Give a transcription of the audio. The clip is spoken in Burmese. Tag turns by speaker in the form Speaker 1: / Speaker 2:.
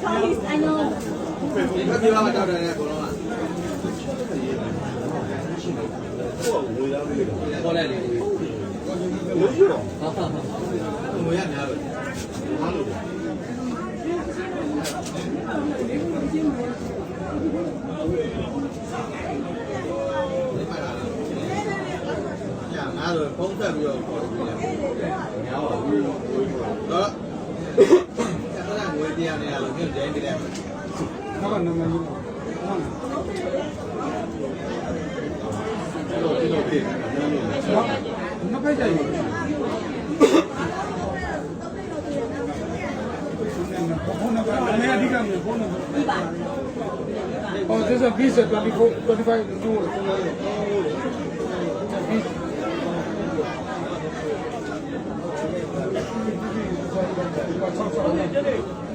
Speaker 1: Promise, I know.
Speaker 2: ဘာပြောရမှာတောက်တယ်လေဘောလုံးကပေါ်လိုက်လေလို့ရောဟာငွေရများပဲဟာလို့ငါတို့ဖုံးဆက်ပြီးတော့ခေါ်ပြီးတယ်။များပါဘူး။တော့အဲ့ဒါငွေတရားနေရလို့မြင်တယ်နေတယ်။ဟုတ်ကဲ့နမကြီး။ဟုတ်။ဒီလိုဖြစ်။မဖိုက်ကြဘူး။ဘုန်းတော်ကအမေအဓိကမျိုးဘုန်းတော်။ Oh, this is a piece of 24, 25 euros. Piece.